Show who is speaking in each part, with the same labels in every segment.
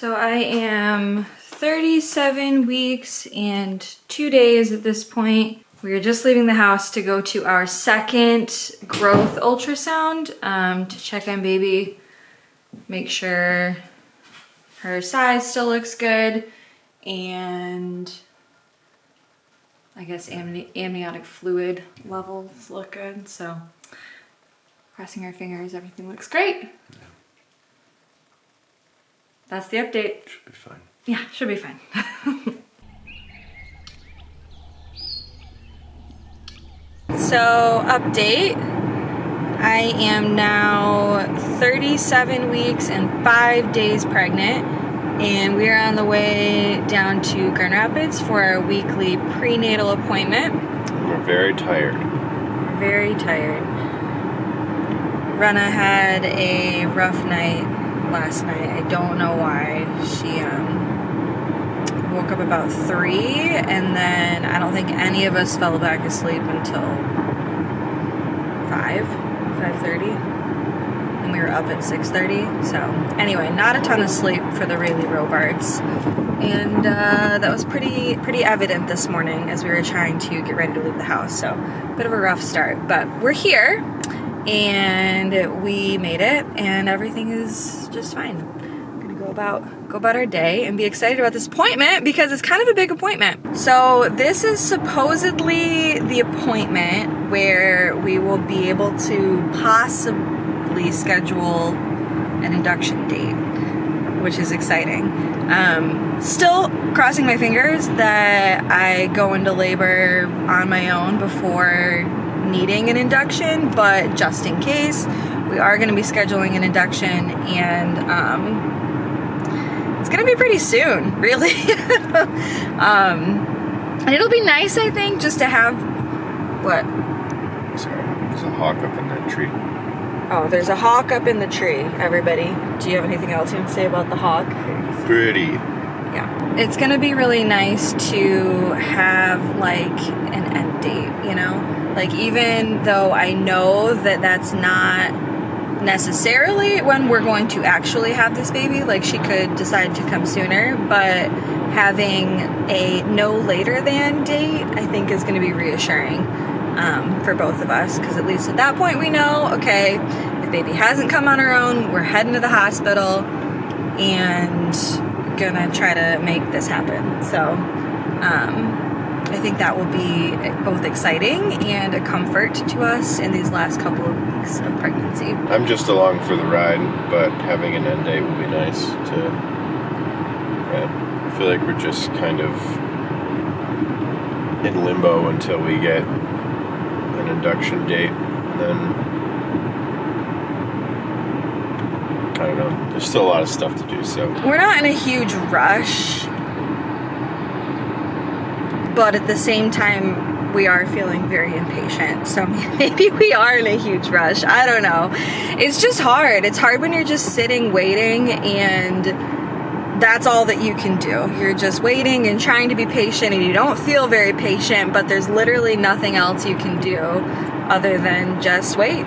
Speaker 1: So I am 37 weeks and 2 days at this point. We are just leaving the house to go to our second growth ultrasound to check on baby, make sure her size still looks good, and I guess amniotic fluid levels look good. So crossing our fingers, everything looks great. That's the update.
Speaker 2: Should be fine.
Speaker 1: Yeah, should be fine. So, update. I am now 37 weeks and 5 days pregnant, and we are on the way down to Grand Rapids for our weekly prenatal appointment.
Speaker 2: We're very tired.
Speaker 1: Very tired. Rena had a rough night last night. I don't know why. She woke up about 3, and then I don't think any of us fell back asleep until 5:30, and we were up at 6:30. So anyway, not a ton of sleep for the Rayleigh Robards, and that was pretty evident this morning as we were trying to get ready to leave the house. So bit of a rough start, but we're here and we made it, and everything is just fine. We're gonna go about our day and be excited about this appointment because it's kind of a big appointment. So this is supposedly the appointment where we will be able to possibly schedule an induction date, which is exciting. Still crossing my fingers that I go into labor on my own before needing an induction, but just in case, we are going to be scheduling an induction, and it's going to be pretty soon, really. And it'll be nice, I think, just to have what?
Speaker 2: Sorry, there's a hawk up in that tree.
Speaker 1: Oh, there's a hawk up in the tree, everybody. Do you have anything else you want to say about the hawk?
Speaker 2: Pretty.
Speaker 1: Yeah. It's going to be really nice to have, like, an end date, you know? Like, even though I know that that's not necessarily when we're going to actually have this baby, like, she could decide to come sooner, but having a no later than date, I think, is going to be reassuring for both of us, because at least at that point we know, okay, if baby hasn't come on her own, we're heading to the hospital and gonna try to make this happen. So I think that will be both exciting and a comfort to us in these last couple of weeks of pregnancy.
Speaker 2: I'm just along for the ride, but having an end date would be nice to... I feel like we're just kind of in limbo until we get an induction date. And then, I don't know, there's still a lot of stuff to do, so...
Speaker 1: We're not in a huge rush, but at the same time, we are feeling very impatient. So maybe we are in a huge rush. I don't know. It's just hard. It's hard when you're just sitting waiting, and that's all that you can do. You're just waiting and trying to be patient, and you don't feel very patient, but there's literally nothing else you can do other than just wait.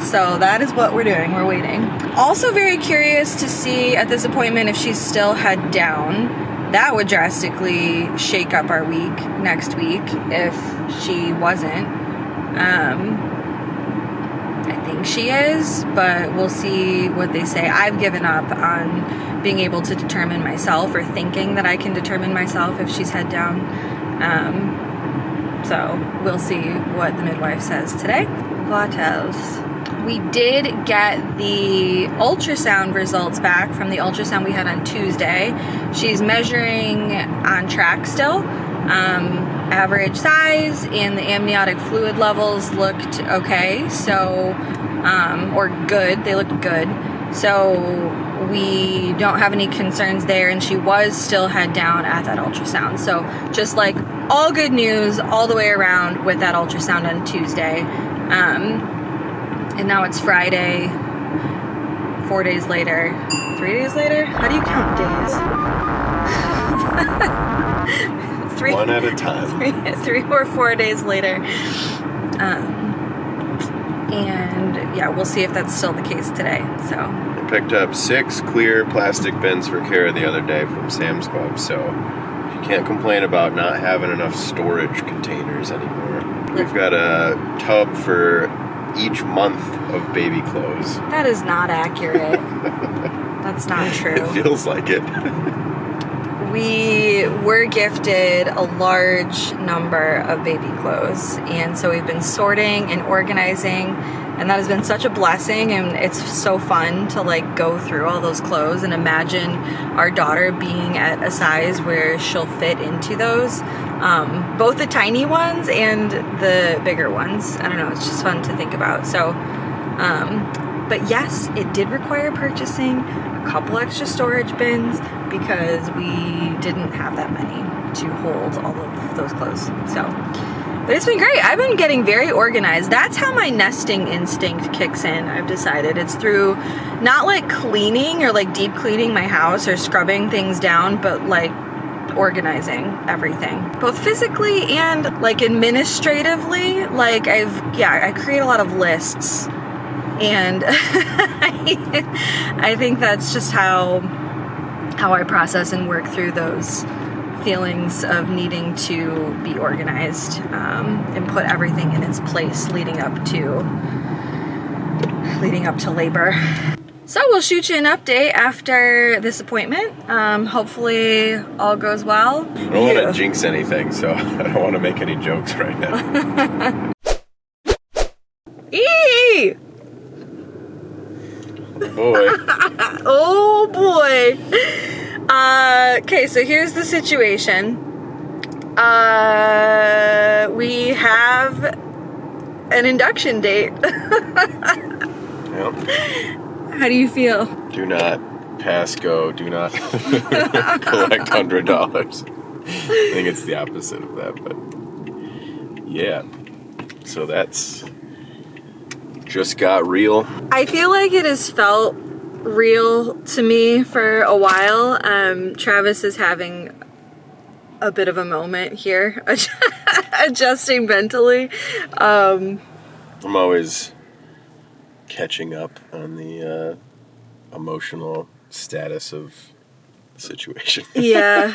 Speaker 1: So that is what we're doing. We're waiting. Also very curious to see at this appointment if she's still head down. That would drastically shake up our week next week if she wasn't. I think she is, but we'll see what they say. I've given up on being able to determine myself, or thinking that I can determine myself if she's head down. So we'll see what the midwife says today. What else? We did get the ultrasound results back from the ultrasound we had on Tuesday. She's measuring on track still. Average size and the amniotic fluid levels looked okay, so, or good, they looked good. So we don't have any concerns there, and she was still head down at that ultrasound. So just like all good news all the way around with that ultrasound on Tuesday. And now it's Friday, 4 days later, 3 days later? How do you count days?
Speaker 2: One at a time.
Speaker 1: 3 or 4 days later. And yeah, we'll see if that's still the case today. So
Speaker 2: picked up 6 clear plastic bins for Kara the other day from Sam's Club, so she can't complain about not having enough storage containers anymore. We've got a tub for each month of baby clothes.
Speaker 1: That is not accurate. That's not true.
Speaker 2: It feels like it.
Speaker 1: We were gifted a large number of baby clothes, and so we've been sorting and organizing, and that has been such a blessing, and it's so fun to like go through all those clothes and imagine our daughter being at a size where she'll fit into those, both the tiny ones and the bigger ones. I don't know, it's just fun to think about. So but yes, it did require purchasing a couple extra storage bins because we didn't have that many to hold all of those clothes. So, but it's been great. I've been getting very organized. That's how my nesting instinct kicks in, I've decided. It's through not like cleaning or like deep cleaning my house or scrubbing things down, but like organizing everything, both physically and like administratively. Like I create a lot of lists, and I think that's just how I process and work through those feelings of needing to be organized, and put everything in its place leading up to labor. So we'll shoot you an update after this appointment. Hopefully all goes well.
Speaker 2: I don't want to jinx anything, so I don't want to make any jokes right now.
Speaker 1: Eee!
Speaker 2: Boy.
Speaker 1: Oh boy. Okay, so here's the situation. We have an induction date.
Speaker 2: Yep.
Speaker 1: How do you feel?
Speaker 2: Do not pass go. Do not collect $100. I think it's the opposite of that, but yeah. So that's just got real.
Speaker 1: I feel like it has felt real to me for a while. Travis is having a bit of a moment here, adjusting mentally.
Speaker 2: I'm always catching up on the emotional status of the situation.
Speaker 1: Yeah.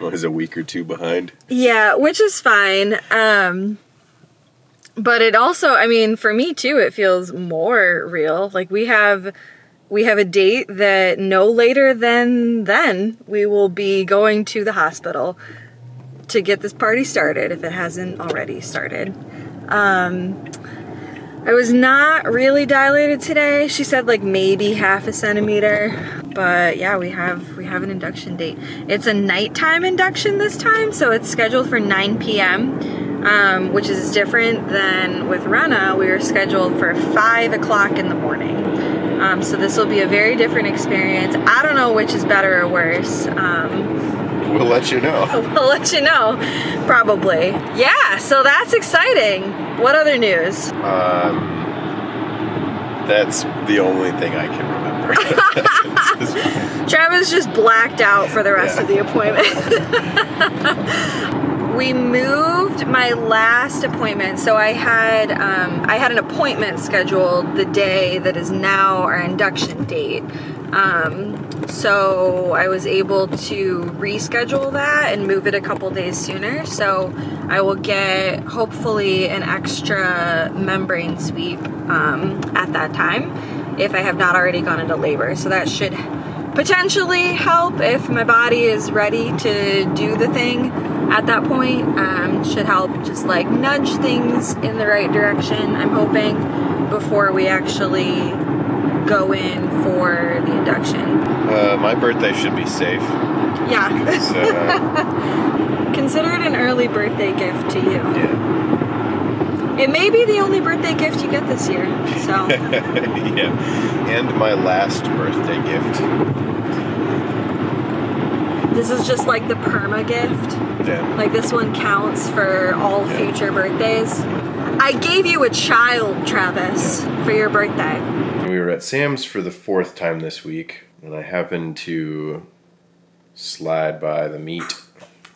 Speaker 2: I was a week or two behind.
Speaker 1: Yeah, which is fine. But it also, I mean, for me too, it feels more real. Like we have a date that no later than then we will be going to the hospital to get this party started if it hasn't already started. I was not really dilated today. She said like maybe half a centimeter, but yeah, we have an induction date. It's a nighttime induction this time, so it's scheduled for 9 p.m., which is different than with Rena. We were scheduled for 5 o'clock in the morning. So this will be a very different experience. I don't know which is better or worse.
Speaker 2: We'll let you know.
Speaker 1: We'll let you know, probably. Yeah, so that's exciting. What other news?
Speaker 2: That's the only thing I can remember.
Speaker 1: Travis just blacked out for the rest of the appointment. We moved my last appointment, so I had an appointment scheduled the day that is now our induction date. So I was able to reschedule that and move it a couple days sooner. So I will get hopefully an extra membrane sweep at that time if I have not already gone into labor. So that should potentially help if my body is ready to do the thing at that point. Should help just like nudge things in the right direction, I'm hoping, before we actually go in for the induction.
Speaker 2: My birthday should be safe.
Speaker 1: Yeah.
Speaker 2: Because,
Speaker 1: consider it an early birthday gift to you.
Speaker 2: Yeah.
Speaker 1: It may be the only birthday gift you get this year, so.
Speaker 2: Yeah. And my last birthday gift.
Speaker 1: This is just like the perma gift.
Speaker 2: Yeah.
Speaker 1: Like this one counts for all future birthdays. I gave you a child, Travis, for your birthday.
Speaker 2: We were at Sam's for the 4th time this week, and I happened to slide by the meat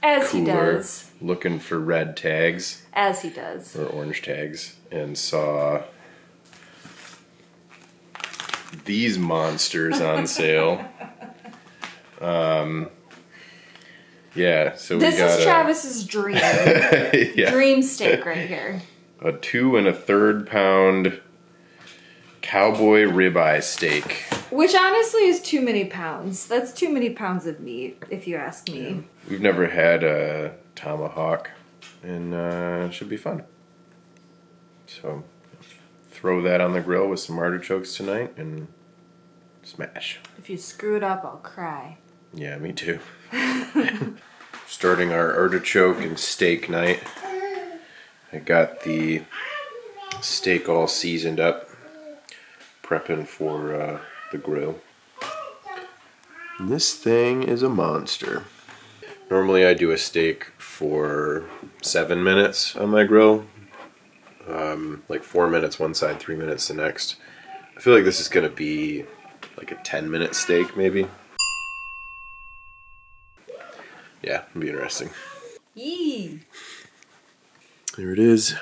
Speaker 1: As he
Speaker 2: cooler
Speaker 1: does.
Speaker 2: looking for red tags.
Speaker 1: As he does.
Speaker 2: Or orange tags, and saw these monsters on sale. Yeah, so we got
Speaker 1: This is Travis's dream.
Speaker 2: yeah,
Speaker 1: Dream steak right here.
Speaker 2: a 2 1/3 pound cowboy ribeye steak.
Speaker 1: Which honestly is too many pounds. That's too many pounds of meat, if you ask me.
Speaker 2: We've never had a tomahawk, and it should be fun. So, throw that on the grill with some artichokes tonight and smash.
Speaker 1: If you screw it up, I'll cry.
Speaker 2: Yeah, me too. Starting our artichoke and steak night. I got the steak all seasoned up, prepping for the grill. And this thing is a monster. Normally I do a steak for 7 minutes on my grill. Like 4 minutes one side, 3 minutes the next. I feel like this is going to be like a 10-minute steak maybe. Yeah, it'll be interesting.
Speaker 1: Yee!
Speaker 2: There it is.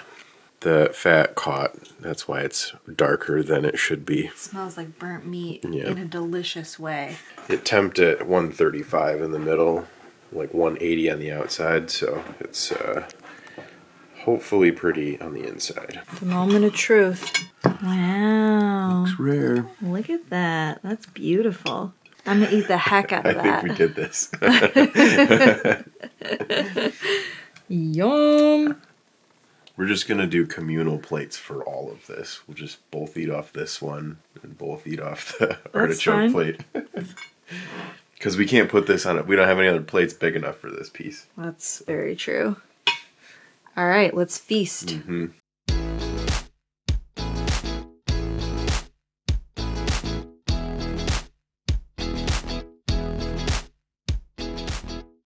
Speaker 2: The fat caught. That's why it's darker than it should be.
Speaker 1: It smells like burnt meat
Speaker 2: Yeah.
Speaker 1: in a delicious way.
Speaker 2: It temped at 135 in the middle, like 180 on the outside, so it's hopefully pretty on the inside.
Speaker 1: The moment of truth. Wow.
Speaker 2: It's rare.
Speaker 1: Look at that. That's beautiful. I'm going to eat the heck out of
Speaker 2: I
Speaker 1: that.
Speaker 2: think we did this.
Speaker 1: Yum.
Speaker 2: We're just going to do communal plates for all of this. We'll just both eat off this one and both eat off the artichoke
Speaker 1: fine.
Speaker 2: plate. Because we can't put this on it. We don't have any other plates big enough for this piece.
Speaker 1: That's very true. All right, let's feast.
Speaker 2: Mm-hmm.